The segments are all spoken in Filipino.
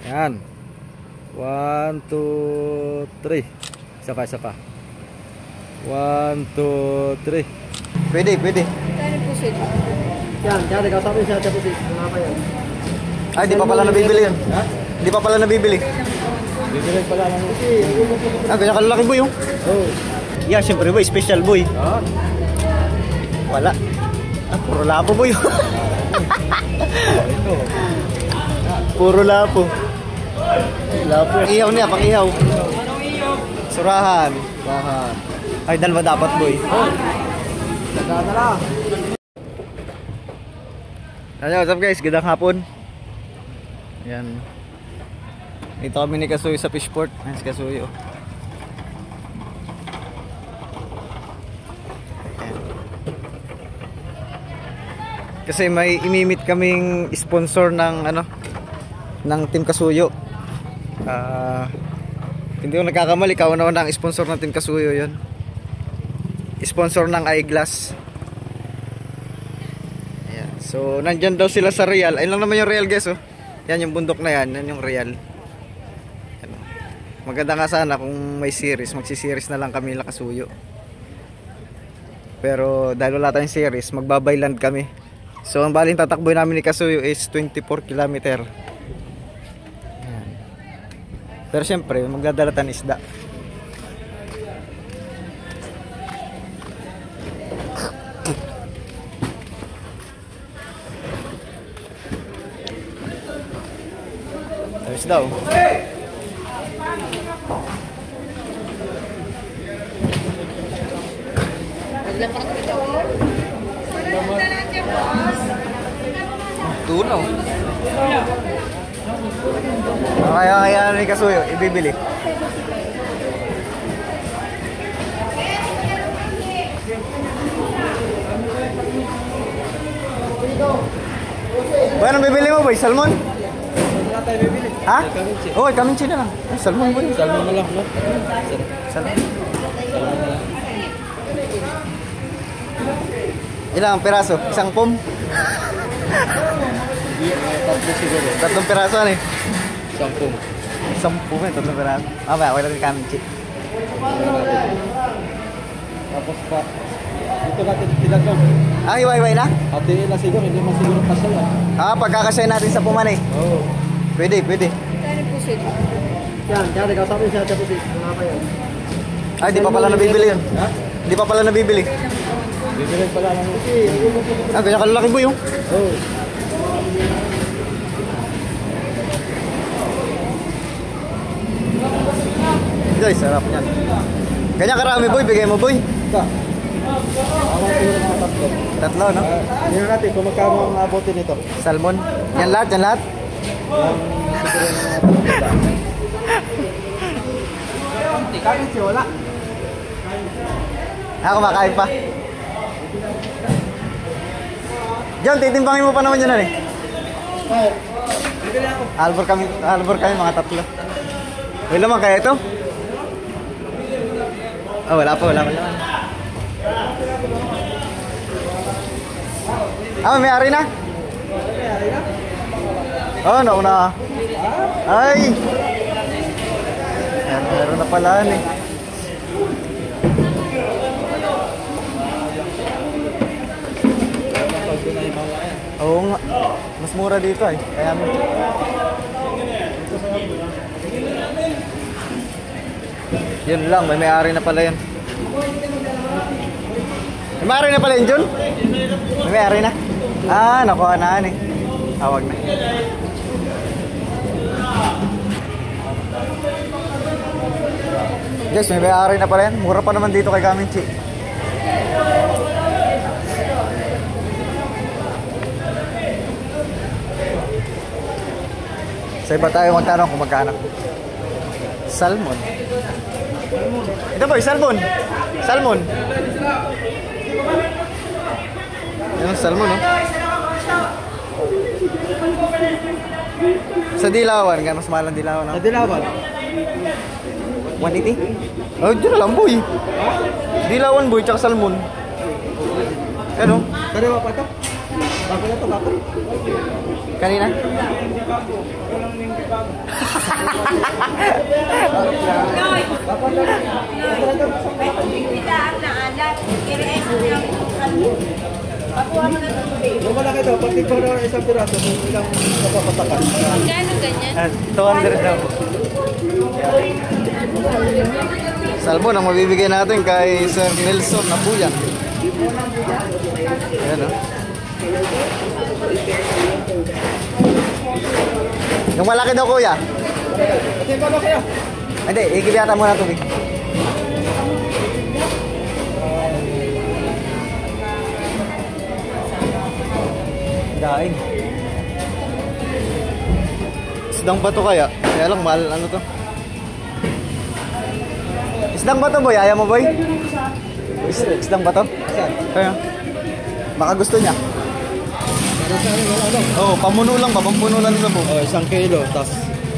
Yan. 1, 2, 3. Isa pa, isa pa. 1, 2, 3. Pwede, pwede. Yan, dyan, nagkasabi siya sa pusit. Mga pa yan. Ay, di pa pala nabibili yun. Ha? Di pa pala nabibili. Bibili pala ng Ah, ganyan kalalaki boy yung. oh. Yeah, syempre boy, special boy. Ha? Wala. Ah, puro lapo boy. Ito. Puro lapo. Lapo. Ihaw niya, pang ihaw. Surahan. Bahan. Ay, dalawa dapat boy. Nagana lang. Ano, what's up guys? Gandang hapon. Yan. Dito kami ni Kasuyo sa Fishport. Ayan si Kasuyo. Ayan. Kasi may imimit kaming sponsor ng ano, ng Team Kasuyo. Hindi ko nagkakamali, kauna-una ang sponsor ng Team Kasuyo 'yon. Sponsor ng eyeglass. Ayan. So, nandyan daw sila sa Real. Ayun lang naman yung Real guys, oh. Yan yung bundok na yan, yan yung Real. Yan. Maganda nga sana kung may series, magsi-series na lang kami nila Kasuyo. Pero dahil wala tayong series, magbabayland kami. So, ang baling tatakboy namin ni Kasuyo is 24 km. Yan. Pero syempre, magdadala tayong isda. Ayos daw. Tunaw. Kaya ni Kasuyo, ibibili. Ba, anong bibili mo boy? Salmon? Ha? Oh, kaminchi na lang. Ay, salmon boy. Salmon na lang, no? Salmon. Ilang peraso? Isang pom? Tatlo siguro. Tatlong peraso ano eh? 10. Isang pom eh, tatlong peraso. Ah, ba, wala rin kaminchi. Tapos pa. Ito natin tinagong. Ah, iwa-iway na? Hatiin na siguro, hindi man siguro kasal ah. Ah, pagkakasya natin sa puman eh. Oo. Pwede, pwede. Yan, dyan, nagkasabi siya sa pusit. Mga pa yan. Ay, di pa pala nabibili yun. Ha? Di pa pala nabibili. Bibili pala ng Ah, ganyan kalalaki boy yung. oh. Guys, sarap niyan. Ganyan karami boy, bigay mo boy. Ika. Ang siguro mga tatlo. Tatlo, no? Hindi natin kung magkano ang abutin nito. Salmon. Yan lahat, yan lahat. Kami si wala. Ah, kumakain pa. John, titimbangin mo pa naman yun eh. Oh. Bibili ako. Albor kami mga tatlo. May laman kaya ito? Oh, wala pa, wala pa. Ah, may ari na? Oh, nauna. Ay! Meron na pala eh. Oo nga. Mas mura dito eh. Kaya mo. Yun lang, may may-ari na pala yan. May may-ari na pala yun, Jun? May may-ari na? Ah, nakuha na eh. Tawag na. Guys, may may-ari na pala yan. Mura pa naman dito kay Kaminchi. Sa iba tayo magtanong kung magkano. Salmon. Ito boy, salmon. Salmon. Yan, salmon, no? Sa Dilawan, kaya mas mahal ang Dilawan, no? Sa Dilawan. 180? Oh, dyan na lang, boy. Dilawan, boy, tsaka salmon. Ano? Kaliwa pa ito? Bako na to, bako. Kanina? Yung malaki daw, pag ikaw na isang piraso, kung ilang napapatakan. Magkano ganyan? 200 daw. Salmon ang mabibigay natin kay Sir Nelson Napuyan. Ayan o. Yung malaki daw kuya. Pati ba ba kaya? Hindi, ikibiyata muna tubig. Daing. Isdang ba to kaya? Kaya lang mahal ano to? Isdang ba to boy? Ayaw mo boy? Isdang ba to? Kaya. Baka gusto niya. Oh, pamuno lang ba? Pampuno lang sa buko. Oh, 1 kilo, tas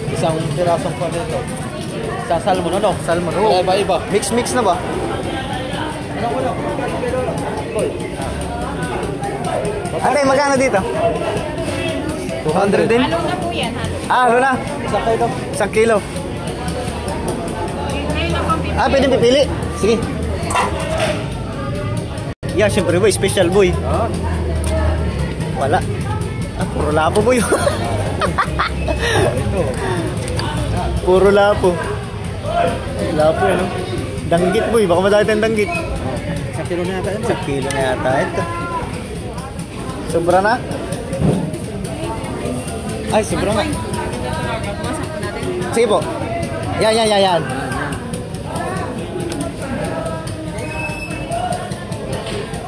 isang pirasong pa dito. Sa salmon, ano? Salmon. Oh, Iba-iba. mix na ba? Ano ko lang? Boy. Ate, magkano dito? 200 din? Halo na po yan, halo. Ah, ano na? 1 kilo. 1 kilo. Ah, pwede pipili. Sige. Yeah, syempre boy, special boy. Ah, Wala. Ah, puro lapo boy. ito. Puro lapo. Lapo yan, no? Danggit boy, baka madami tayong danggit. 1 kilo na yata yun. 1 kilo na yata ito. Sobra na? Ay, sobra na. Sige po. Yan.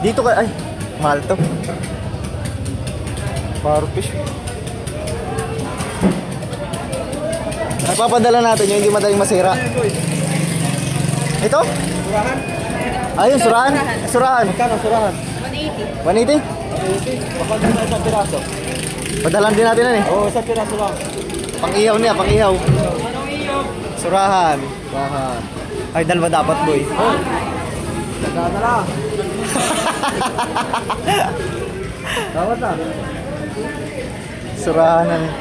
Dito ka, ay, mahal to. Parfish. Napapadala natin yung hindi madaling masira. Ito? Surahan? Ayun, surahan. Surahan. Magkano surahan? 180? 180. 180. Baka din na isang piraso. Padalan din natin yan eh. Oo, isang piraso lang. Pang-ihaw niya, pang-ihaw. Surahan. Surahan. Ay, dalawa dapat boy. Oh. Nagkana lang. Tawad na. Surahan na niya.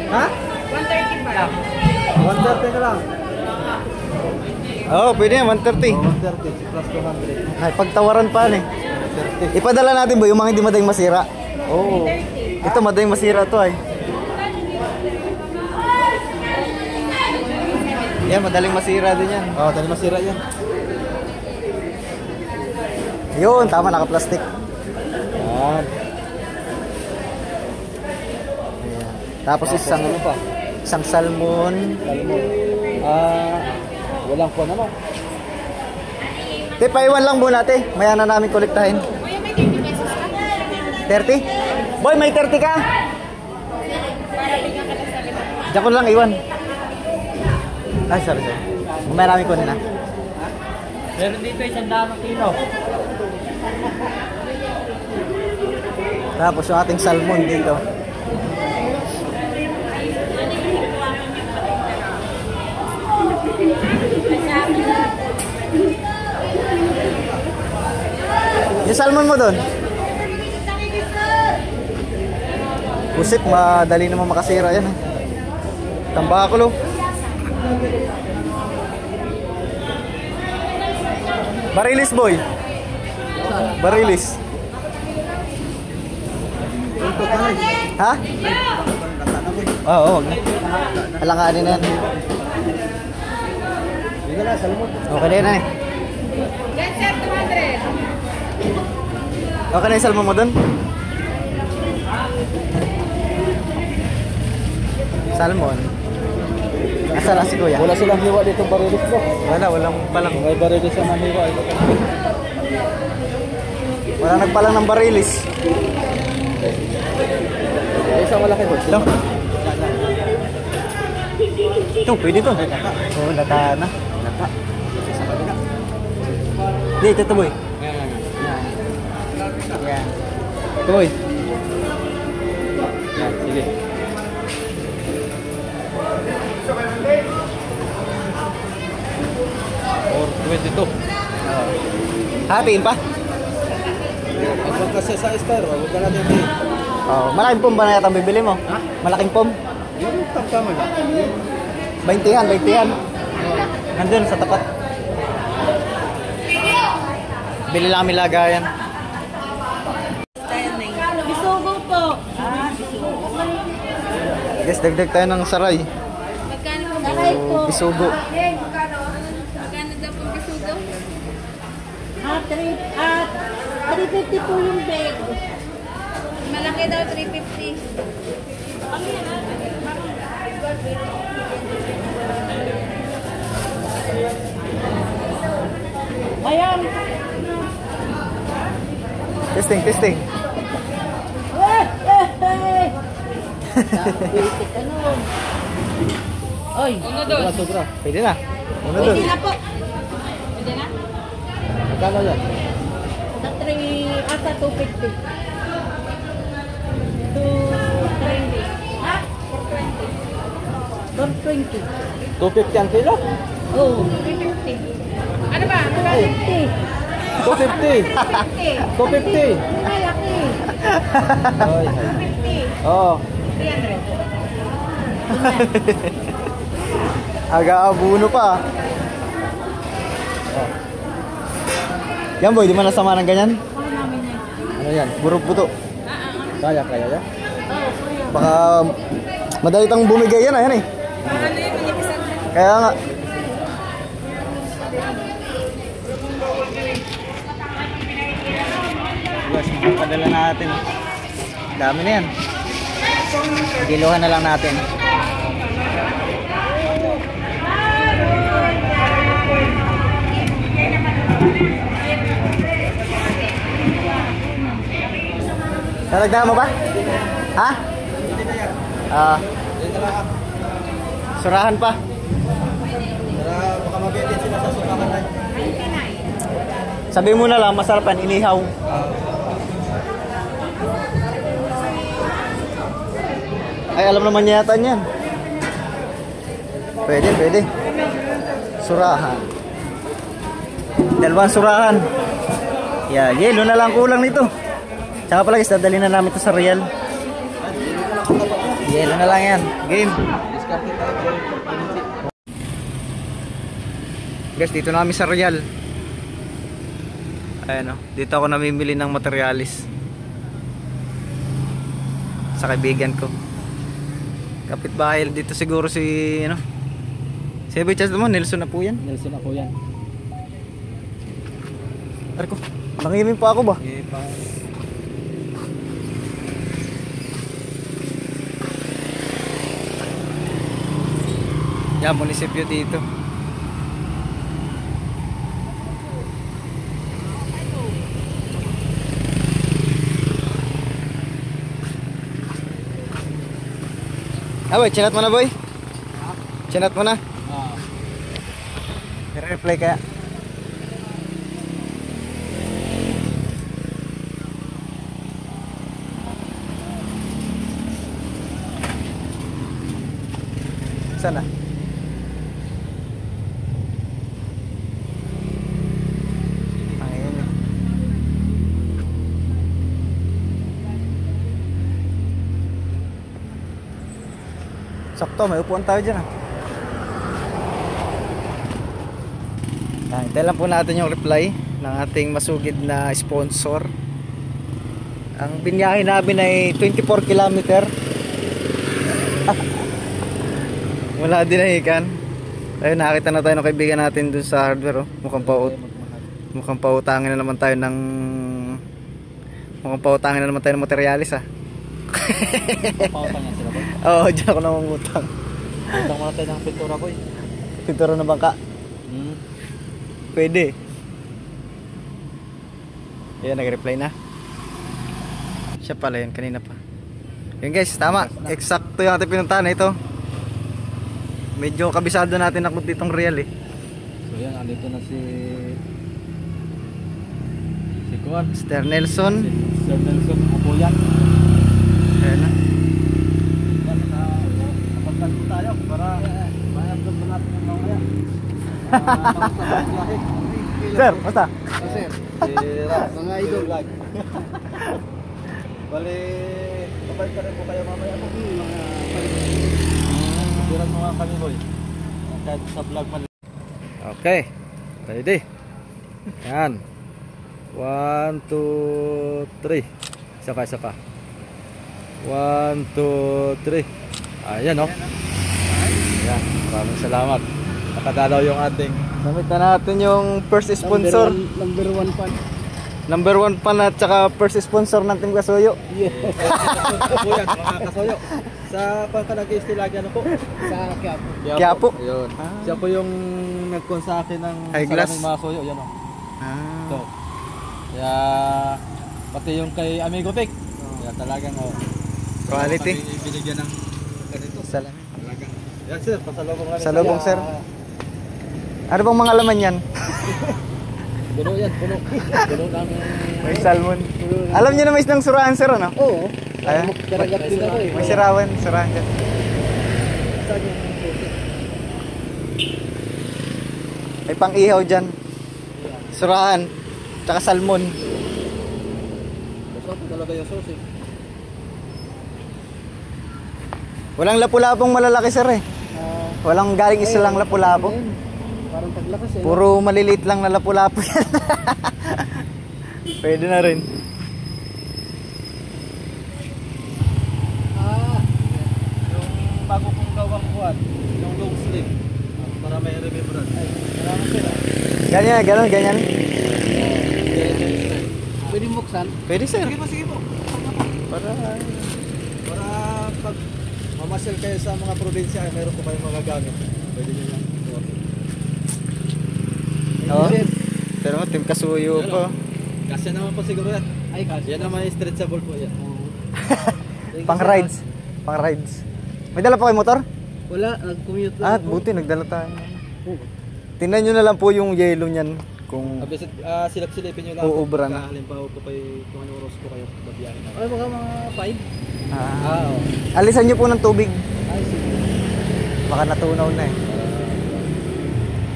Ha? 135. 130 na lang. Oo, pwede yan, 130. 130 plus 200. Ay, pagtawaran pa eh. 30. Ipadala natin boy, yung mga hindi madaling masira. Oo. Ito, madaling masira to ay. Yan, madaling masira din yan. Oo, tali masira yan. Yun, tama, naka-plastic. Yan. Tapos isang, Ano pa? isang salmon. Salmon. Walang po naman. Te, paiwan lang muna te. Maya na namin kolektahin. Kuya, may 30 pesos ka? 30? Boy, may 30 ka? Para bigyan ka ng sabi. Diyan ko lang iwan. Ay, sorry. Mamaya namin kunin na. Meron dito 100 kilo. Tapos yung ating salmon dito. Yung salmon mo doon. Pusit, madali naman makasira yan. Tambakulo. Barilis boy. Barilis. Ha? Oo, wag na. Alanganin na yan. Hindi na, salmon. Okay na yan eh. Yan, sir, 200. Okay na yung salmon mo doon? Salmon. Asa na si kuya? Wala silang hiwa dito barilis bro. Walang palang. May barilis ang maniwa. Wala nagpalang ng barilis. Ay, isang malaki bro. Ito. Ito, pwede to. Oo, lata na. Lata. Hindi, ito boy. Yan. Ito boy. Yan, sige. Or 22. Hatiin pa. Huwag kasi sa Esther, huwag ka natin din. Oh, malaking pom ba na yata ang bibili mo? Ha? Malaking pom? Yung tama lang. 20 yan, 20 yan. Nandun sa tapat. Bili lang kami lagayan. Bisugo po. Guys, dagdag tayo ng saray. Magkano po? O, bisugo. Magkano daw po bisugo? 350 po yung bag. Malaki daw, 350. Ayan. Testing, testing. Basic ano. Oy. Sobra, sobra. Pwede na. Ano doon? Pwede na po. Pwede na? Magkano yan? Sa 250. 220. Ha? 420. 250 ang kilo? Oh. 350. Ano ba? Magkano? 250. 50. 250. Malaki. Ay, 50. oo. 300. Aga-abuno pa. Oh. Yan boy, di man nasama ng ganyan? Ano yan? Burog buto. Kaya, kaya yan? Baka madali tang bumigay yan, ayan eh. Ano yung manipisan? Kaya nga. Guys, padala natin. Dami na yan. Kiluhan na lang natin. Nalagdagan mo ba? Ha? Surahan pa. Para baka mabitin sila sa sukakan na. Sabi mo na lang, masarap yan, inihaw. Ay, alam naman niya yata niyan. Pwede, pwede. Surahan. Dalawang surahan. Yeah, yelo na lang kulang nito. Tsaka pala guys, dadali na namin ito sa Real. Yelo na lang yan. Game. Guys, dito na kami sa Real. Ayan o, dito ako namimili ng materialis sa kaibigan ko. Kapitbahay dito siguro si si Bichas naman, Nelson na po yan. Nelson ako yan. Arko, nangimin pa ako ba? Okay, pa. Yan, munisipyo dito. Boy, chinat mo na boy. Chinat mo na. I-reply kaya. Sana. Ayun. Sakto, may upuan tayo dyan ah. Hintay lang po natin yung reply ng ating masugid na sponsor. Ang binyahe namin ay 24 kilometer. Wala din nahikan. Ayun, nakakita na tayo ng kaibigan natin dun sa hardware. Oh. Mukhang pautangin na naman tayo ng materialis ah. Pautang yan sila boy. Oo, dyan ako namangutang. Pautang muna tayo ng pintura boy. Pintura na bangka. Pwede. Ayan, nag-reply na. Siya pala yun, kanina pa. Yun guys, tama. Eksakto yung ating pinuntahan na ito. Medyo kabisado natin ako ditong Real eh. So yan, andito na si Kuan. Mr. Nelson. Si Sir Nelson ako yan. Ayan na. Kapagkanto tayo para mayabot pa natin ang mamaya. Sir, basta? Sir, mga idol. Bali, kapag ka rin po kayo mamaya po. Mga Biran mo nga kami, boy. Kahit sa vlog man. Okay. Ready. Yan. 1, 2, 3. Isa pa. 1, 2, 3. Ayan, no? Ayan. Maraming salamat. Nakadalaw yung ating. Namit na natin yung first sponsor. Number 1 fan. Number 1 pan at saka first sponsor ng Team Kasuyo. Yes. Po yan, mga kasuyo. Sa pangkanag-i-stay lagi ano po? Sa Quiapo. Quiapo? Yun. Siya po yung nag-con sa akin ng Eyeglass? salaming mga suyo. Yan o. Ah. So, kaya pati yung kay Amigo Pic. Kaya talagang Quality. kami binigyan ng ganito. Salamin. Talagang. Yan sir, pasalubong kami. Salubong, sir. Ano bang mga laman yan? Puno yan, puno. Puno ng... May salmon. Alam niyo na may isang surahan, sir, ano? Oo. Ayan. Karagat din ako eh. May sirawan, surahan dyan. May pang-ihaw dyan. Surahan. Tsaka salmon. Basta po talaga yung sauce eh. Walang lapu-lapong malalaki, sir, eh. Walang galing isa lang lapu-lapo. Parang paglakas eh. Puro maliliit lang na lapu-lapo yan. Pwede na rin. Yung bago kong gawang kuwan, yung long sleeve. Para may remembrance. Ay, marami sila. Ganyan. Pwede buksan? Pwede, sir. Sige po. Para... Para pag mamasyal kayo sa mga probinsya, ay meron po kayong magagamit. Pwede nyo lang. Oo. Pero Team Kasuyo po. Kasi naman po siguro yan. Ay, kasi. Yan naman stretchable po yan. Pang rides. Pang rides. May dala pa kayo motor? Wala, nag-commute lang. Ah, buti nagdala tayo. Tingnan nyo na lang po yung yellow niyan. Kung Silap-silipin nyo lang. Uubra na. Halimbawa po kayo, kung ano oras po kayo babiyahin na. Ay, mga 5? ah, Oo. alisan nyo po ng tubig. Ay, sige. Baka natunaw na eh.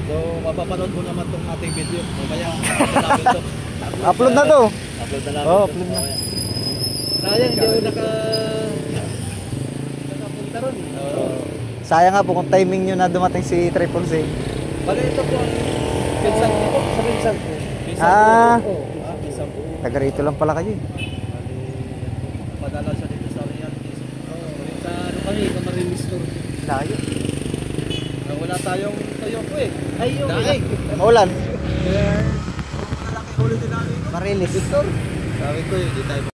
So, mapapanood mo naman tong ating video. Mamaya, namin to. Upload na to. Upload na namin. Oo, to. upload na. Mamaya. Sayang, hindi ako nakapunta ron. Sayang nga po kung timing nyo na dumating si Triple C. Bali, ito po ang pinsan ko po. Sa pinsan ko. Ah. Pinsan ko. Taga rito lang pala kayo eh. Padala siya dito sa Realties. Sa ano kami, Camarines Store. Layo. Wala tayong tayo po eh. Ayun. Daig. Maulan. Malaki ulit din namin. Marilis. Sabi ko yun, di tayo